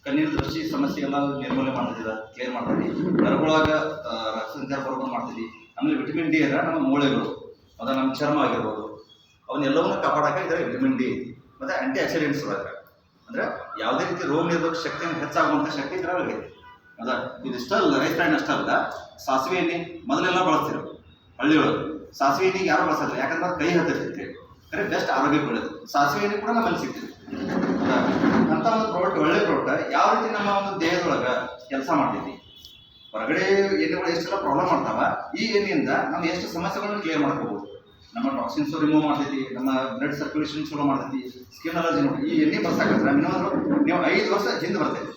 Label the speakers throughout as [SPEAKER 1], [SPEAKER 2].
[SPEAKER 1] ಕಣ್ಣಿನ ದೃಷ್ಟಿ ಸಮಸ್ಯೆ ಎಲ್ಲ ನಿರ್ಮೂಲನೆ ಮಾಡ್ತಿದ್ದ, ಕ್ಲಿಯರ್ ಮಾಡ್ತೀವಿ. ನರಗಳಾಗ ರಕ್ತ ಸಂಚಾರ ಬರೋದು ಮಾಡ್ತೀವಿ. ಆಮೇಲೆ ವಿಟಮಿನ್ ಡಿ ಅಂದ್ರೆ ನಮ್ಮ ಮೂಳೆಗಳು, ಅದ ನಮ್ಮ ಚರ್ಮ ಆಗಿರ್ಬೋದು, ಅವನ್ನೆಲ್ಲವನ್ನೂ ಕಾಪಾಡೋಕೆ ಇದರ ವಿಟಮಿನ್ ಡಿ ಐತಿ. ಮತ್ತು ಆ್ಯಂಟಿ ಆಕ್ಸಿಡೆಂಟ್ಸ್ ಒಳಗೆ ಅಂದರೆ ಯಾವುದೇ ರೀತಿ ರೋಗ ನಿರೋಧಕ ಶಕ್ತಿಯನ್ನು ಹೆಚ್ಚಾಗುವಂಥ ಶಕ್ತಿ ಇದರೊಳಗೆ. ಅದ ಇದಿಷ್ಟಲ್ಲ, ರೈತ ಅಷ್ಟಲ್ಲ, ಸಾಸಿವೆ ಎಣ್ಣೆ ಮೊದಲೆಲ್ಲ ಬಳಸ್ತಿರು ಹಳ್ಳಿಯೊಳಗೆ. ಸಾಸಿವೆ ಎಣ್ಣೆಗೆ ಯಾರು ಬಳಸೋದಿಲ್ಲ, ಯಾಕಂದ್ರೆ ಕೈ ಹತ್ತಿರ್ತೈತಿ. ಕರೆ ಬೆಸ್ಟ್ ಆರೋಗ್ಯಕ್ಕೆ ಒಳ್ಳೆಯದು. ಸಾಸಿವೆ ಎಣ್ಣೆ ಕೂಡ ನಮ್ಮಲ್ಲಿ ಸಿಗ್ತದೆ. ಅಂತ ಒಂದು ಪ್ರಾಡಕ್ಟ್, ಒಳ್ಳೆ ಪ್ರಾಡಕ್ಟ್ ಯಾವ ರೀತಿ ನಮ್ಮ ಒಂದು ದೇಹದೊಳಗೆ ಕೆಲಸ ಮಾಡ್ತೈತಿ. ಹೊರಗಡೆ ಎಣ್ಣೆಗಳು ಎಷ್ಟೆಲ್ಲ ಪ್ರಾಬ್ಲಮ್ ಮಾಡ್ತಾವ, ಈ ಎಣ್ಣೆಯಿಂದ ನಾವು ಎಷ್ಟು ಸಮಸ್ಯೆಗಳನ್ನು ಕ್ಲಿಯರ್ ಮಾಡ್ಕೋಬೋದು. ನಮ್ಮ ಟಾಕ್ಸಿನ್ಸ್ ರಿಮೂವ್ ಮಾಡ್ತೈತಿ, ನಮ್ಮ ಬ್ಲಡ್ ಸರ್ಕ್ಯುಲೇಷನ್ ಚಲೋ ಮಾಡ್ತೈತಿ, ಸ್ಕಿನ್ ಅಲರ್ಜಿ ನೋಡಿ. ಈ ಎಣ್ಣೆ ಬರ್ಸಾಕಂದ್ರೆ ಮಿನಿಮಮ್ ನೀವು 5 ವರ್ಷ ಹಿಂದೆ ಬರ್ತೈತಿ.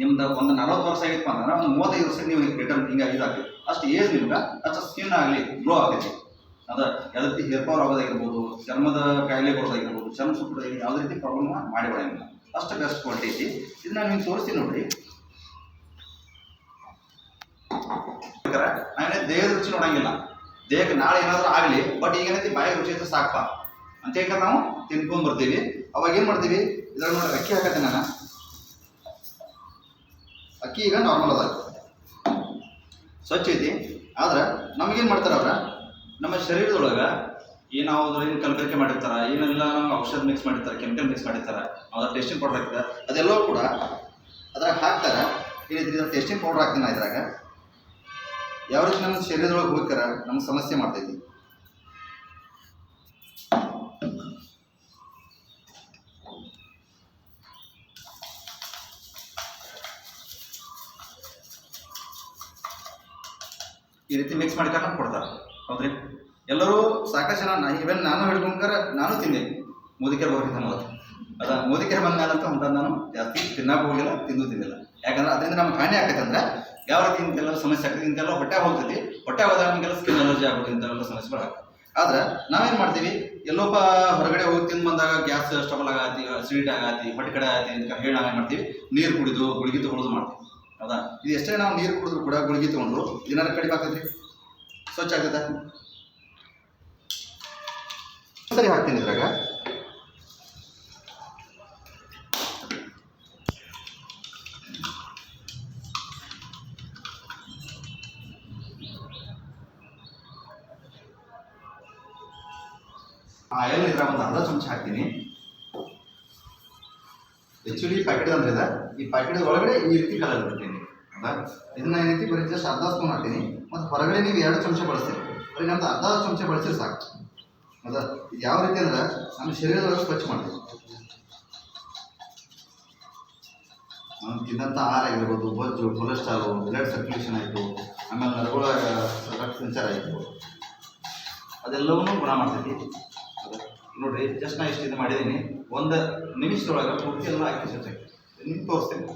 [SPEAKER 1] ನಿಮ್ದು ಒಂದು 40 ವರ್ಷ ಆಗಿತ್ತು ಅಂದ್ರೆ ಒಂದು 35 ವರ್ಷ ನೀವು ರಿಟರ್ನ್ ಹಿಂಗೆ ಇದಾಗ್ತೈತಿ. ಅಷ್ಟು ಏಜ್ ನಿಮ್ಗೆ ಅಷ್ಟು ಸ್ಕಿನ್ ಆಗಲಿ ಗ್ಲೋ ಆಗ್ತೈತಿ. ಅದು ಯಾವುದೇ ರೀತಿ ಹೇರ್ ಫಾಲ್ ಆಗೋದಾಗಿರ್ಬೋದು, ಚರ್ಮದ ಕಾಯಿಲೆ ಬರೋದಾಗಿರ್ಬೋದು, ಚರ್ಮ ಸುಟ್ಟೋದಾಗಿ ಯಾವುದೇ ರೀತಿ ಪ್ರಾಬ್ಲಮ್ ಮಾಡಿ ಬರೋಂಗಿಲ್ಲ. ಅಷ್ಟು ಬೆಸ್ಟ್ ಕ್ವಾಲಿಟಿ ಐತಿ. ಇದನ್ನ ನಾನು ನಿಮ್ಗೆ ತೋರಿಸ್ತೀನಿ ನೋಡ್ರಿ. ನಾವೇನೇ ದೇಹದ ರುಚಿ ನೋಡಂಗಿಲ್ಲ, ದೇಹಕ್ಕೆ ನಾಳೆ ಏನಾದರೂ ಆಗಲಿ, ಬಟ್ ಈಗೇನೈತಿ ಬಾಯಿಗೆ ರುಚಿ ಐತೆ ಸಾಕಪ್ಪ ಅಂತ ಹೇಳ್ಕೊಂಡು ನಾವು ತಿನ್ಕೊಂಡು ಬರ್ತೀವಿ. ಅವಾಗ ಏನು ಮಾಡ್ತೀವಿ, ಇದ್ರಾಗ ನೋಡಿ ಅಕ್ಕಿ ಹಾಕತ್ತೆ. ನಾನು ಅಕ್ಕಿ ಈಗ ನಾರ್ಮಲ್ ಅದ, ಸ್ವಚ್ಛ ಐತಿ. ಆದ್ರೆ ನಮಗೇನು ಮಾಡ್ತಾರೆ ಅವ್ರ, ನಮ್ಮ ಶರೀರದೊಳಗೆ ಏನಾದ್ರು ಏನು ಕಲಬೆರಕೆ ಮಾಡಿರ್ತಾರೆ, ಏನೆಲ್ಲ ನಮ್ಗೆ ಔಷಧ ಮಿಕ್ಸ್ ಮಾಡಿರ್ತಾರೆ, ಕೆಮಿಕಲ್ ಮಿಕ್ಸ್ ಮಾಡಿರ್ತಾರೆ, ಅದ್ರ ಟೇಸ್ಟಿಂಗ್ ಪೌಡರ್ ಹಾಕ್ತಾರೆ, ಅದೆಲ್ಲವೂ ಕೂಡ ಅದ್ರಾಗ ಹಾಕ್ತಾರೆ. ಈ ರೀತಿ ಟೇಸ್ಟಿಂಗ್ ಪೌಡರ್ ಹಾಕ್ತೀನಿ ಇದ್ರಾಗ. ಯಾವ ರೀತಿ ನಮ್ಮ ಶರೀರದೊಳಗೆ ಹೋಗ್ತಾರ ನಮ್ಗೆ ಸಮಸ್ಯೆ ಮಾಡ್ತೈತಿ. ಈ ರೀತಿ ಮಿಕ್ಸ್ ಮಾಡಿ ಕರ್ಕೊಂಡು ಕೊಡ್ತಾರೆ. ಹೌದ್ರಿ, ಎಲ್ಲರೂ ಸಾಕಷ್ಟು ಜನ, ಈವನ್ ನಾನು ಹಿಡ್ಕೊಂಡ್ಕರ ನಾನು ತಿಂದೆ ಮೋದಿಕೆರೆ ಬರೋಕ್ಕಿಂತ ಮೊದಲು. ಅದ ಮೋದಿಕೆರೆ ಬಂದಾನಂತ ಅಂತ ನಾನು ಜಾಸ್ತಿ ತಿನ್ನಕ್ಕೆ ಹೋಗಿಲ್ಲ, ತಿಂದಿಲ್ಲ. ಯಾಕಂದ್ರೆ ಅದರಿಂದ ನಮ್ಗೆ ಹಾನಿ ಆಕೈತೆ. ಅಂದ್ರೆ ಯಾವ ರೀತಿ ಇಂತೆಲ್ಲ ಸಮಸ್ಯೆ ಆಗ್ತದೆ, ಇಂತೆಲ್ಲ ಹೊಟ್ಟೆ ಹೋಗ್ತೈತಿ. ಹೊಟ್ಟೆ ಹೋದಾಗ ನಮಗೆಲ್ಲ ಸ್ಕಿನ್ ಅಲರ್ಜಿ ಆಗೋದು, ಇಂಥವೆಲ್ಲ ಸಮಸ್ಯೆಗಳು ಆಗ್ತದೆ. ಆದ್ರೆ ನಾವೇನು ಮಾಡ್ತೀವಿ, ಎಲ್ಲೊಬ್ಬ ಹೊರಗಡೆ ಹೋಗಿ ತಿಂದು ಬಂದಾಗ ಗ್ಯಾಸ್ ಸ್ಟಬಲ್ ಆಗತ್ತಿ, ಸ್ವೀಟ್ ಆಗತ್ತಿ, ಹೊಟ್ಟೆ ಕಡೆ ಆಗತ್ತಿ ಅಂತ ಹೇಳಿ ನಾವೇನು ಮಾಡ್ತೀವಿ, ನೀರು ಕುಡಿದು ಗುಳಿಗೆ ತೊಗೊಳೋದು ಮಾಡ್ತೀವಿ. ಹೌದಾ, ಇದು ಎಷ್ಟೇ ನಾವು ನೀರು ಕುಡಿದ್ರು ಕೂಡ ಗುಳಿಗೆ ತೊಗೊಂಡ್ರು ಏನಾರು ಕಡಿಮೆ ಆಗ್ತೈತಿ, ಸ್ವಚ್ಛ ಆಗ್ತೈತೆ. ಸರಿ ಹಾಕ್ತೀನಿ ಇದ್ರಾಗ. ಆಯಿಲ್ ಇದ್ರಾಗ ಒಂದು ಅರ್ಧ ಚಮಚ ಹಾಕ್ತೀನಿ. ಆ್ಯಕ್ಚುಲಿ ಪ್ಯಾಕೆಟ್ ಅಂದ್ರೆ ಇದೆ, ಈ ಪ್ಯಾಕೆಟ್ ಒಳಗಡೆ ಈ ರೀತಿ ಕಲರ್ ಬಿಡ್ತೀನಿ. ಹೌದಾ, ಇದನ್ನ ಏನೈತಿ ಬರೀ ಜಸ್ಟ್ ಅರ್ಧ ಸ್ಪೂನ್ ಹಾಕ್ತೀನಿ. ಮತ್ತು ಹೊರಗಡೆ ನೀವು 2 ಚಮಚ ಬಳಸ್ತೀರಿ, ಬರೀ ನಮ್ದು ಅರ್ಧ ಚಮಚ ಬಳಸಿದ್ರೆ ಸಾಕು. ಹೌದಾ, ಇದು ಯಾವ ರೀತಿ ಅಂದ್ರೆ ನಮ್ಮ ಶರೀರದೊಳಗೆ ಸ್ವಚ್ಛ ಮಾಡ್ತೀವಿ. ನಾವು ತಿನ್ನಂಥ ಆಹಾರ ಆಗಿರ್ಬೋದು, ಬೊಜ್ಜು, ಕೊಲೆಸ್ಟ್ರಾಲು, ಬ್ಲಡ್ ಸರ್ಕ್ಯುಲೇಷನ್ ಆಯಿತು, ಆಮೇಲೆ ನರಗಳ ರಕ್ತ ಸಂಚಾರ ಆಯಿತು, ಅದೆಲ್ಲವನ್ನೂ ಗುಣ ಮಾಡ್ತೈತಿ. ನೋಡ್ರಿ, ಜಸ್ಟ್ ನಾ ಇಷ್ಟು ಇದು ಮಾಡಿದ್ದೀನಿ. 1 ನಿಮಿಷದೊಳಗೆ ಪೂರ್ತಿ ಎಲ್ಲ ಹಾಕಿ ಸ್ವಚ್ಛ ನಿಮ್ಗೆ ತೋರಿಸ್ತೀನಿ.